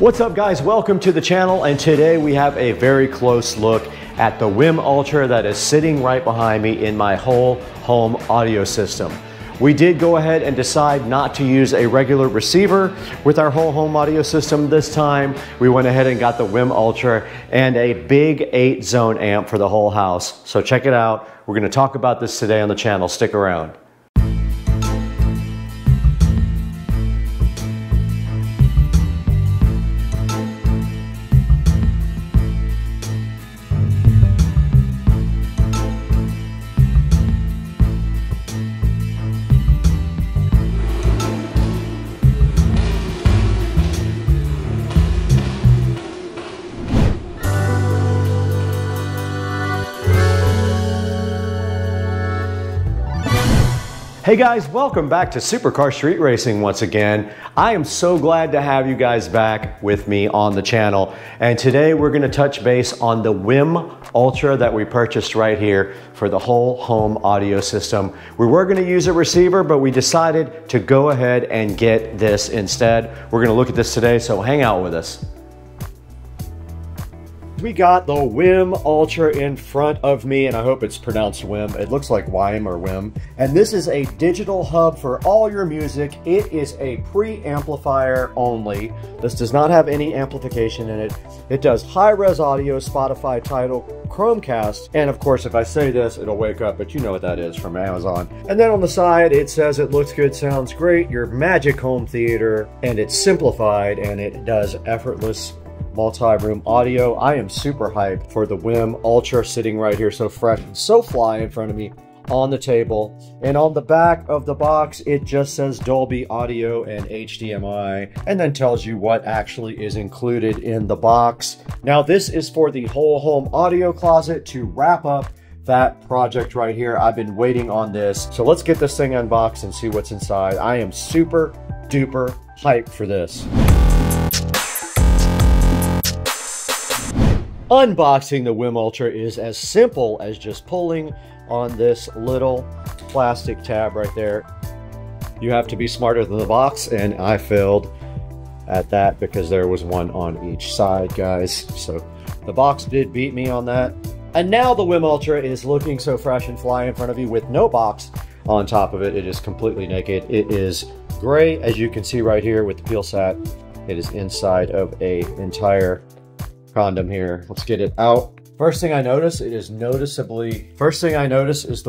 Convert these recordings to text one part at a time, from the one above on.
What's up guys, welcome to the channel, and today we have a very close look at the WiiM Ultra that is sitting right behind me in my whole home audio system. We did go ahead and decide not to use a regular receiver with our whole home audio system this time. We went ahead and got the WiiM Ultra and a big 8-zone amp for the whole house. So check it out. We're going to talk about this today on the channel. Stick around. Hey guys, welcome back to Supercar Street Racing once again. I am so glad to have you guys back with me on the channel. And today we're going to touch base on the WiiM Ultra that we purchased right here for the whole home audio system. We were going to use a receiver, but we decided to go ahead and get this instead. We're going to look at this today, so hang out with us. We got the WiiM Ultra in front of me, and I hope it's pronounced WiiM. It looks like WiiM or WiiM. And this is a digital hub for all your music. It is a preamplifier only. This does not have any amplification in it. It does high-res audio, Spotify, Tidal, Chromecast, and of course, if I say this, it'll wake up, but you know what that is from Amazon. And then on the side, it says it looks good, sounds great, your magic home theater, and it's simplified, and it does effortless multi-room audio. I am super hyped for the WiiM Ultra sitting right here, so fresh and so fly in front of me on the table. And on the back of the box, it just says Dolby Audio and HDMI, and then tells you what actually is included in the box. Now, this is for the whole home audio closet to wrap up that project right here. I've been waiting on this. So let's get this thing unboxed and see what's inside. I am super duper hyped for this. Unboxing the WiiM Ultra is as simple as just pulling on this little plastic tab right there. You have to be smarter than the box, and I failed at that because there was one on each side, guys. So the box did beat me on that. And now the WiiM Ultra is looking so fresh and fly in front of you with no box on top of it. It is completely naked. It is gray, as you can see right here with the peel sat. It is inside of a entire condom here. Let's get it out. First thing I notice, is the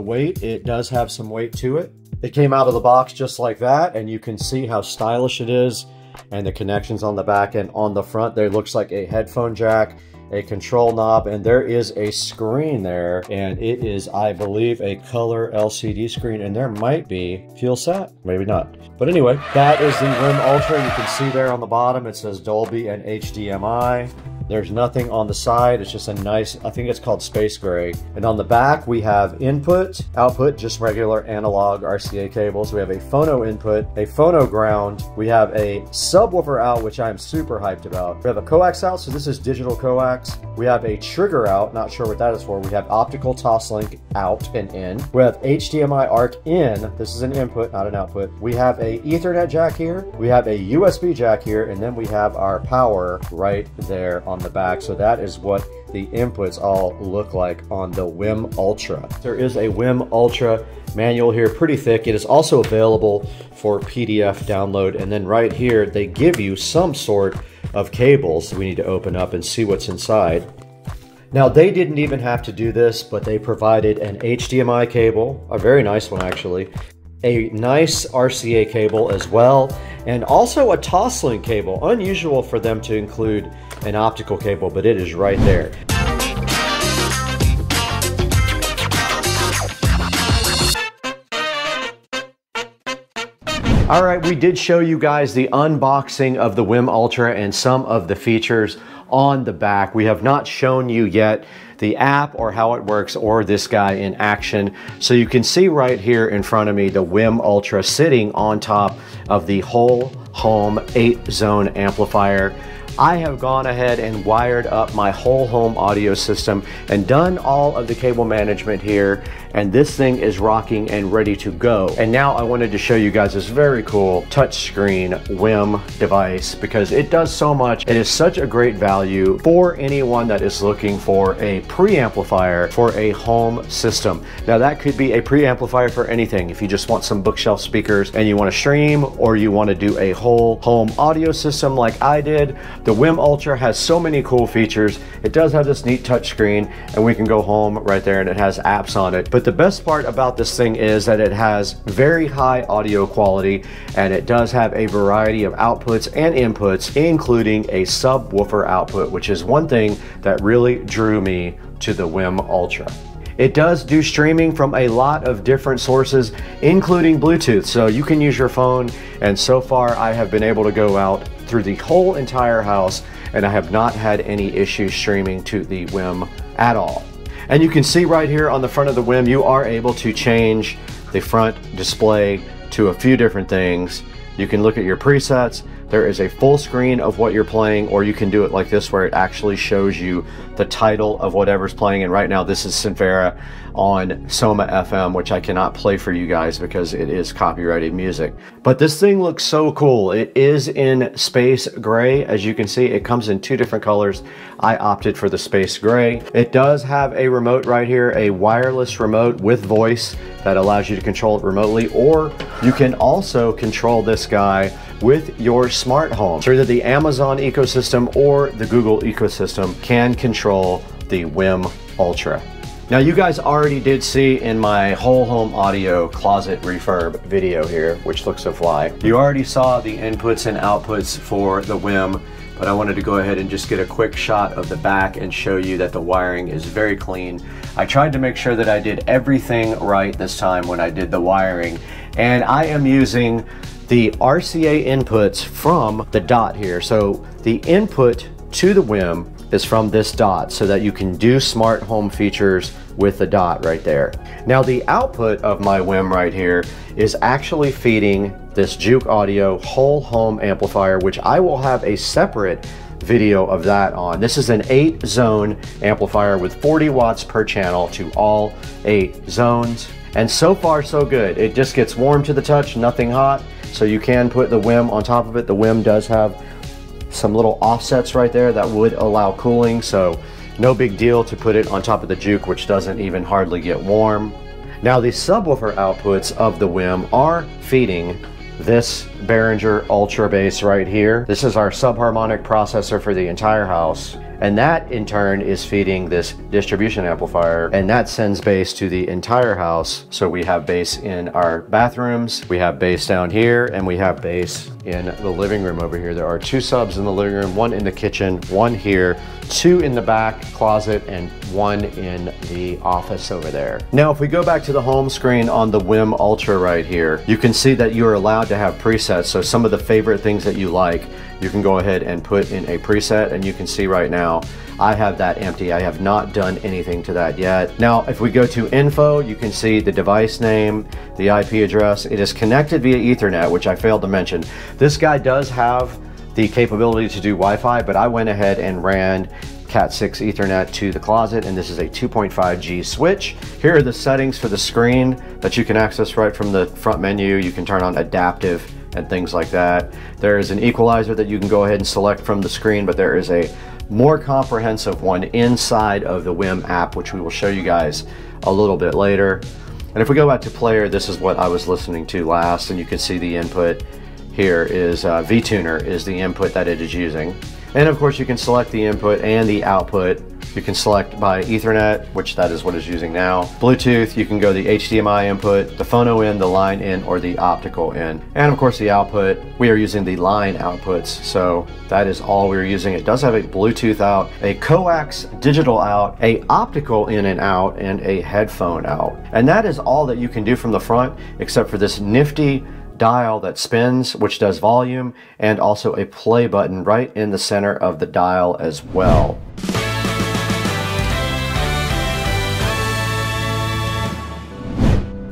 weight. It does have some weight to it. It came out of the box just like that, and you can see how stylish it is, and the connections on the back and on the front there looks like a headphone jack, a control knob, and there is a screen there, and it is, I believe, a color LCD screen, and there might be fuel sat, maybe not. But anyway, that is the WiiM Ultra. You can see there on the bottom it says Dolby and HDMI. There's nothing on the side. It's just a nice, I think it's called space gray. And on the back, we have input, output, just regular analog RCA cables. We have a phono input, a phono ground. We have a subwoofer out, which I'm super hyped about. We have a coax out, so this is digital coax. We have a trigger out, not sure what that is for. We have optical toslink out and in. We have HDMI ARC in. This is an input, not an output. We have a Ethernet jack here. We have a USB jack here, and then we have our power right there on the back. So that is what the inputs all look like on the WiiM Ultra. There is a WiiM Ultra manual here, pretty thick. It is also available for PDF download, and then right here they give you some sort of cables we need to open up and see what's inside. Now, they didn't even have to do this, but they provided an HDMI cable, a very nice one actually, a nice RCA cable as well, and also a Toslink cable. Unusual for them to include an optical cable, but it is right there. All right, we did show you guys the unboxing of the WiiM Ultra and some of the features on the back. We have not shown you yet the app or how it works or this guy in action. So you can see right here in front of me the WiiM Ultra sitting on top of the whole home 8-zone amplifier. I have gone ahead and wired up my whole home audio system and done all of the cable management here. and this thing is rocking and ready to go. And now I wanted to show you guys this very cool touchscreen WiiM device because it does so much. It is such a great value for anyone that is looking for a preamplifier for a home system. Now that could be a preamplifier for anything. If you just want some bookshelf speakers and you want to stream, or you want to do a whole home audio system like I did, the WiiM Ultra has so many cool features. It does have this neat touchscreen, and we can go home right there, and it has apps on it. But the best part about this thing is that it has very high audio quality, and it does have a variety of outputs and inputs, including a subwoofer output, which is one thing that really drew me to the WiiM Ultra. It does do streaming from a lot of different sources, including Bluetooth, so you can use your phone, and so far I have been able to go out through the whole entire house, and I have not had any issues streaming to the WiiM at all. And you can see right here on the front of the WiiM, you are able to change the front display to a few different things. You can look at your presets. There is a full screen of what you're playing, or you can do it like this where it actually shows you the title of whatever's playing. And right now this is Sinfera on Soma FM, which I cannot play for you guys because it is copyrighted music. But this thing looks so cool. It is in space gray. As you can see, it comes in two different colors. I opted for the space gray. It does have a remote right here, a wireless remote with voice that allows you to control it remotely, or you can also control this guy with your smart home. So either the Amazon ecosystem or the Google ecosystem can control the WiiM Ultra. Now you guys already did see in my whole home audio closet refurb video here, which looks so fly. You already saw the inputs and outputs for the WiiM, but I wanted to go ahead and just get a quick shot of the back and show you that the wiring is very clean. I tried to make sure that I did everything right this time when I did the wiring, and I am using the RCA inputs from the dot here. So the input to the WiiM is from this dot so that you can do smart home features with the dot right there. Now the output of my WiiM right here is actually feeding this Juke Audio whole home amplifier, which I will have a separate video of that on. This is an 8-zone amplifier with 40 watts per channel to all 8 zones. And so far so good. It just gets warm to the touch, nothing hot. So you can put the WiiM on top of it. The WiiM does have some little offsets right there that would allow cooling, so no big deal to put it on top of the Juke, which doesn't even hardly get warm. Now the subwoofer outputs of the WiiM are feeding this Behringer Ultra bass right here. This is our subharmonic processor for the entire house, and that in turn is feeding this distribution amplifier, and that sends bass to the entire house. So we have bass in our bathrooms, we have bass down here, and we have bass in the living room over here. There are 2 subs in the living room, 1 in the kitchen, 1 here, 2 in the back closet, and 1 in the office over there. Now if we go back to the home screen on the WiiM Ultra right here, you can see that you're allowed to have presets. So some of the favorite things that you like, you can go ahead and put in a preset, and you can see right now I have that empty. I have not done anything to that yet. Now if we go to info, you can see the device name, the IP address. It is connected via Ethernet, which I failed to mention. This guy does have the capability to do Wi-Fi, but I went ahead and ran Cat 6 Ethernet to the closet, and this is a 2.5G switch. Here are the settings for the screen that you can access right from the front menu. You can turn on adaptive and things like that. There is an equalizer that you can go ahead and select from the screen, but there is a more comprehensive one inside of the WiiM app, which we will show you guys a little bit later. And if we go back to player, this is what I was listening to last, and you can see the input here is VTuner is the input that it is using. And of course you can select the input and the output. You can select by Ethernet, which that is what it's using now. Bluetooth, you can go the HDMI input, the phono in, the line in, or the optical in. And of course the output, we are using the line outputs. So that is all we're using. It does have a Bluetooth out, a coax digital out, a optical in and out, and a headphone out. And that is all that you can do from the front, except for this nifty dial that spins, which does volume, and also a play button right in the center of the dial as well.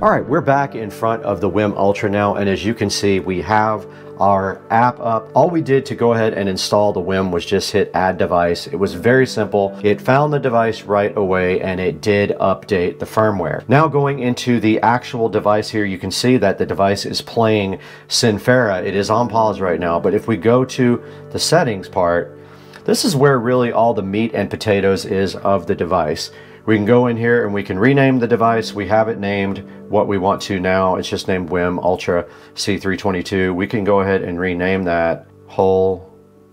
All right, we're back in front of the WiiM Ultra now, and as you can see, we have our app up. All we did to go ahead and install the WiiM was just hit add device. It was very simple. It found the device right away and it did update the firmware. Now going into the actual device here, you can see that the device is playing Sinfera. It is on pause right now, but if we go to the settings part, this is where really all the meat and potatoes is of the device. We can go in here and we can rename the device. We have it named what we want to now. It's just named WiiM Ultra C322. We can go ahead and rename that Whole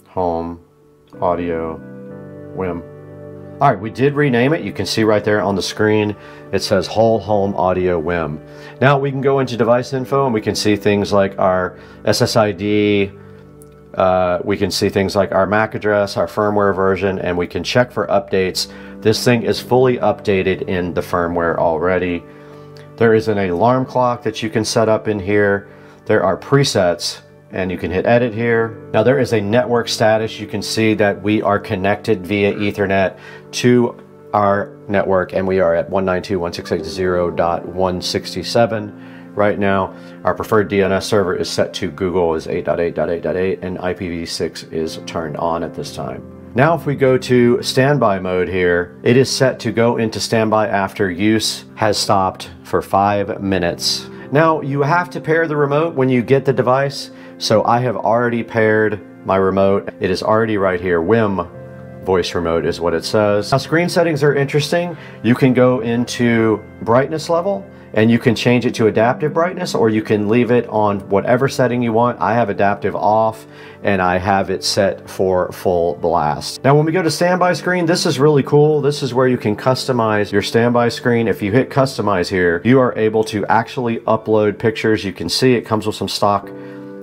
Home Audio WiiM. All right, we did rename it. You can see right there on the screen, it says Whole Home Audio WiiM. Now we can go into device info and we can see things like our SSID, we can see things like our MAC address, our firmware version, and we can check for updates. This thing is fully updated in the firmware already. There is an alarm clock that you can set up in here. There are presets and you can hit edit here. Now there is a network status. You can see that we are connected via Ethernet to our network and we are at 192.168.0.167 right now. Our preferred DNS server is set to Google is 8.8.8.8 and IPv6 is turned on at this time. Now if we go to standby mode here, it is set to go into standby after use has stopped for 5 minutes. Now you have to pair the remote when you get the device, so I have already paired my remote. It is already right here. WiiM voice remote is what it says. Now screen settings are interesting. You can go into brightness level and you can change it to adaptive brightness, or you can leave it on whatever setting you want. I have adaptive off and I have it set for full blast. Now when we go to standby screen, this is really cool. This is where you can customize your standby screen. If you hit customize here, you are able to actually upload pictures. You can see it comes with some stock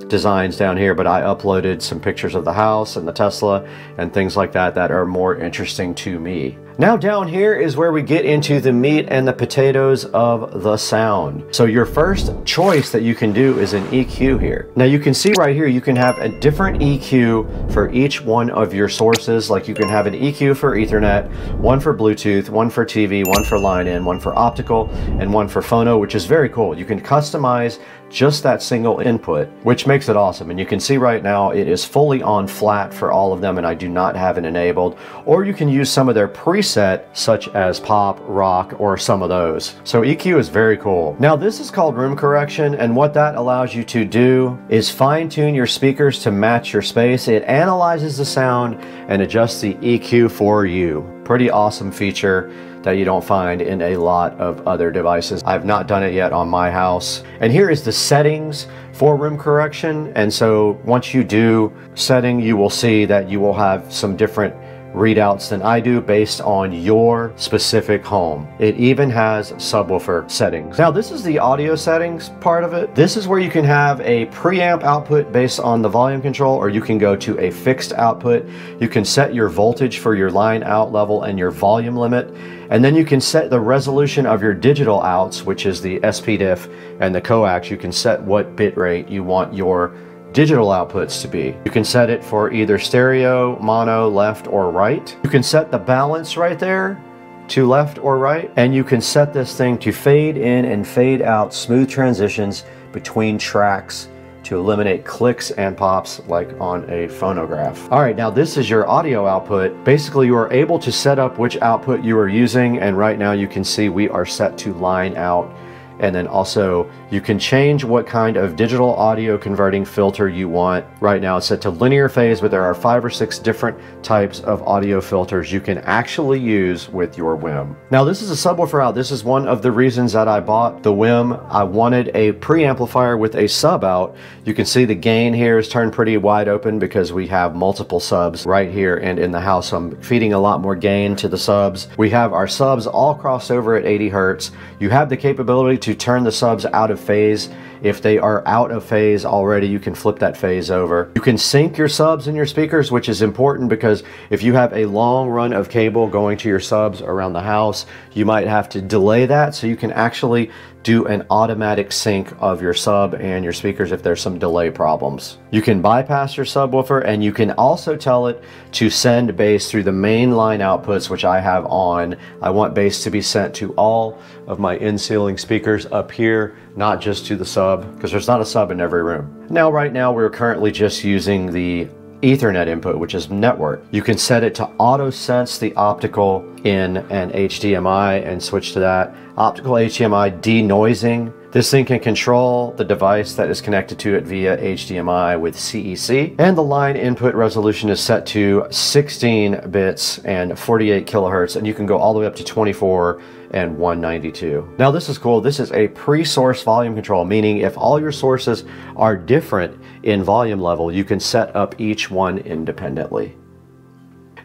designs down here, but I uploaded some pictures of the house and the Tesla and things like that that are more interesting to me. Now down here is where we get into the meat and the potatoes of the sound. So your first choice that you can do is an EQ here. Now you can see right here, you can have a different EQ for each one of your sources. Like you can have an EQ for Ethernet, one for Bluetooth, one for TV, one for line in, one for optical, and one for phono, which is very cool. You can customize just that single input, which makes it awesome. And you can see right now it is fully on flat for all of them and I do not have it enabled. Or you can use some of their preset such as pop, rock, or some of those. So EQ is very cool. Now this is called room correction, and what that allows you to do is fine tune your speakers to match your space. It analyzes the sound and adjusts the EQ for you. Pretty awesome feature that you don't find in a lot of other devices. I've not done it yet on my house. And here is the settings for room correction. And so once you do setting, you will see that you will have some different readouts than I do based on your specific home. It even has subwoofer settings. Now this is the audio settings part of it. This is where you can have a preamp output based on the volume control, or you can go to a fixed output. You can set your voltage for your line out level and your volume limit. And then you can set the resolution of your digital outs, which is the SPDIF and the coax. You can set what bit rate you want your digital outputs to be. You can set it for either stereo, mono, left, or right. You can set the balance right there to left or right. And you can set this thing to fade in and fade out smooth transitions between tracks to eliminate clicks and pops like on a phonograph. All right, now this is your audio output. Basically, you are able to set up which output you are using, and right now you can see we are set to line out. And then also you can change what kind of digital audio converting filter you want. Right now it's set to linear phase, but there are 5 or 6 different types of audio filters you can actually use with your WiiM. Now this is a subwoofer out. This is one of the reasons that I bought the WiiM. I wanted a preamplifier with a sub out. You can see the gain here is turned pretty wide open because we have multiple subs right here and in the house. So I'm feeding a lot more gain to the subs. We have our subs all crossed over at 80 Hertz. You have the capability to turn the subs out of phase. If they are out of phase already, you can flip that phase over. You can sync your subs and your speakers, which is important because if you have a long run of cable going to your subs around the house, you might have to delay that, so you can actually do an automatic sync of your sub and your speakers if there's some delay problems. You can bypass your subwoofer, and you can also tell it to send bass through the main line outputs, which I have on. I want bass to be sent to all of my in-ceiling speakers up here, not just to the sub, because there's not a sub in every room. Now, right now, we're currently just using the Ethernet input, which is network. You can set it to auto sense the optical in an HDMI and switch to that. Optical HDMI denoising. This thing can control the device that is connected to it via HDMI with CEC. And the line input resolution is set to 16 bits and 48 kilohertz, and you can go all the way up to 24 and 192. Now this is cool. This is a pre-source volume control, meaning if all your sources are different in volume level, you can set up each one independently.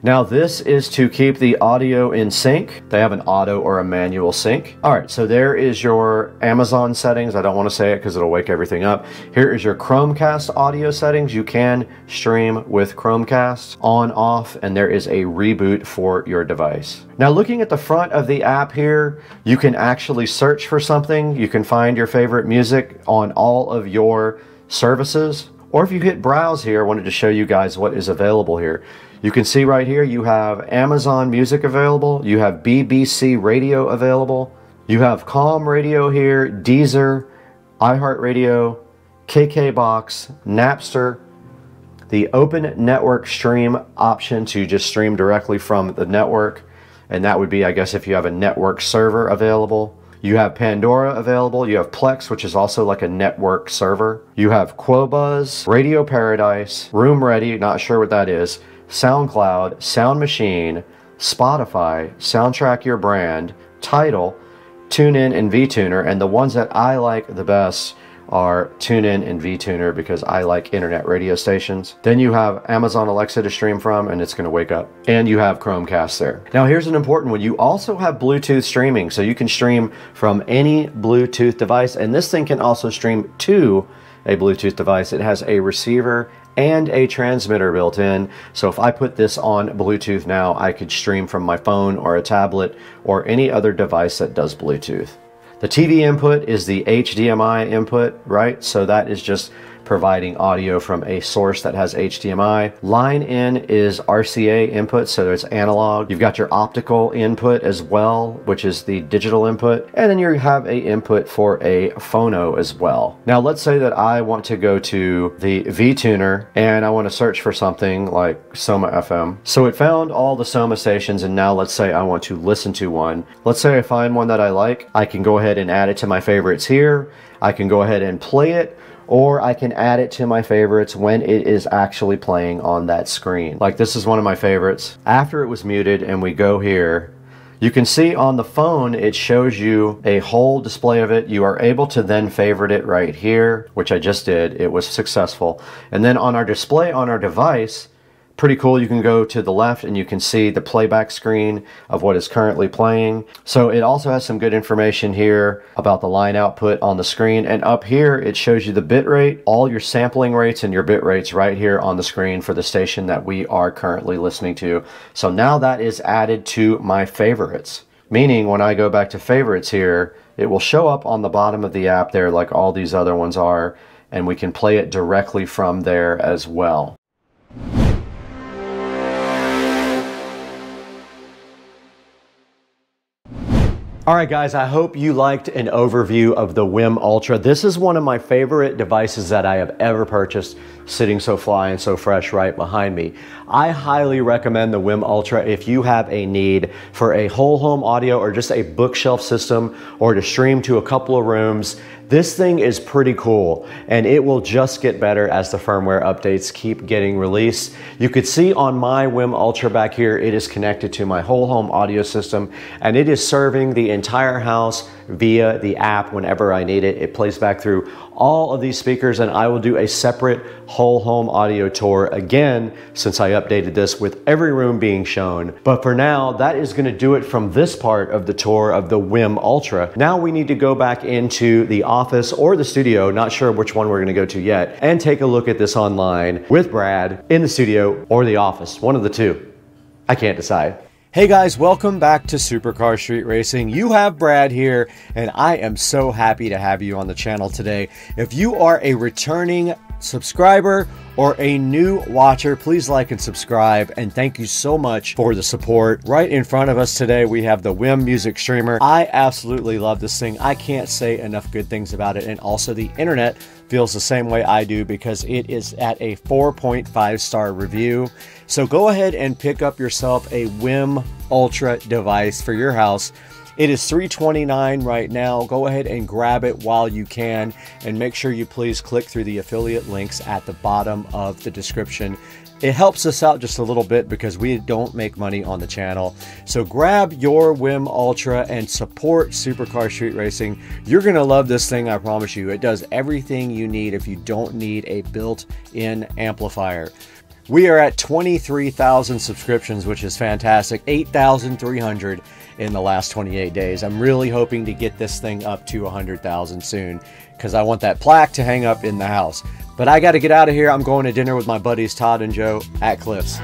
Now this is to keep the audio in sync. They have an auto or a manual sync. All right, so there is your Amazon settings. I don't want to say it because it'll wake everything up. Here is your Chromecast audio settings. You can stream with Chromecast on, off, and there is a reboot for your device. Now looking at the front of the app here, you can actually search for something. You can find your favorite music on all of your services. Or if you hit browse here, I wanted to show you guys what is available here. You can see right here, you have Amazon Music available, you have BBC Radio available, you have Calm Radio here, Deezer, iHeartRadio, KKBox, Napster, the Open Network Stream option to just stream directly from the network, and that would be, I guess, if you have a network server available. You have Pandora available, you have Plex, which is also like a network server. You have Qobuz, Radio Paradise, Room Ready, not sure what that is, SoundCloud, Sound Machine, Spotify, Soundtrack Your Brand, Tidal, TuneIn, and VTuner. And the ones that I like the best are TuneIn and VTuner because I like internet radio stations. Then you have Amazon Alexa to stream from, and it's going to wake up. And you have Chromecast there. Now here's an important one. You also have Bluetooth streaming, so you can stream from any Bluetooth device, and this thing can also stream to a Bluetooth device. It has a receiver and a transmitter built in. So if I put this on Bluetooth now, I could stream from my phone or a tablet or any other device that does Bluetooth. The TV input is the HDMI input, right? So that is just providing audio from a source that has HDMI. Line in is RCA input, so it's analog. You've got your optical input as well, which is the digital input. And then you have a input for a phono as well. Now let's say that I want to go to the VTuner and I want to search for something like Soma FM. So it found all the Soma stations, and now let's say I want to listen to one. Let's say I find one that I like. I can go ahead and add it to my favorites here. I can go ahead and play it, or I can add it to my favorites when it is actually playing on that screen. Like this is one of my favorites. After it was muted and we go here, you can see on the phone, it shows you a whole display of it. You are able to then favorite it right here, which I just did. It was successful. And then on our display on our device, pretty cool, you can go to the left and you can see the playback screen of what is currently playing. So it also has some good information here about the line output on the screen. And up here, it shows you the bit rate, all your sampling rates and your bit rates right here on the screen for the station that we are currently listening to. So now that is added to my favorites, meaning when I go back to favorites here, it will show up on the bottom of the app there like all these other ones are, and we can play it directly from there as well. All right, guys, I hope you liked an overview of the WiiM Ultra. This is one of my favorite devices that I have ever purchased, sitting so fly and so fresh right behind me. I highly recommend the WiiM Ultra if you have a need for a whole home audio or just a bookshelf system or to stream to a couple of rooms. This thing is pretty cool, and it will just get better as the firmware updates keep getting released. You could see on my WiiM Ultra back here, it is connected to my whole home audio system, and it is serving the entire house via the app whenever I need it. It plays back through all of these speakers, and I will do a separate whole home audio tour again since I updated this with every room being shown. But for now, that is going to do it from this part of the tour of the WiiM Ultra. Now we need to go back into the office or the studio, not sure which one we're going to go to yet, and take a look at this online with Brad in the studio or the office, one of the two. I can't decide. Hey guys, welcome back to Supercar Street Racing. You have Brad here, and I am so happy to have you on the channel today. If you are a returning subscriber or a new watcher, please like and subscribe, and thank you so much for the support. Right in front of us today, we have the WiiM music streamer. I absolutely love this thing. I can't say enough good things about it, and also the internet feels the same way I do because it is at a 4.5-star review. So go ahead and pick up yourself a WiiM Ultra device for your house. It is $329 right now. Go ahead and grab it while you can, and make sure you please click through the affiliate links at the bottom of the description. It helps us out just a little bit because we don't make money on the channel. So grab your WiiM Ultra and support Supercar Street Racing. You're going to love this thing, I promise you. It does everything you need if you don't need a built-in amplifier. We are at 23,000 subscriptions, which is fantastic. 8,300 in the last 28 days. I'm really hoping to get this thing up to 100,000 soon because I want that plaque to hang up in the house. But I got to get out of here. I'm going to dinner with my buddies Todd and Joe at Cliff's.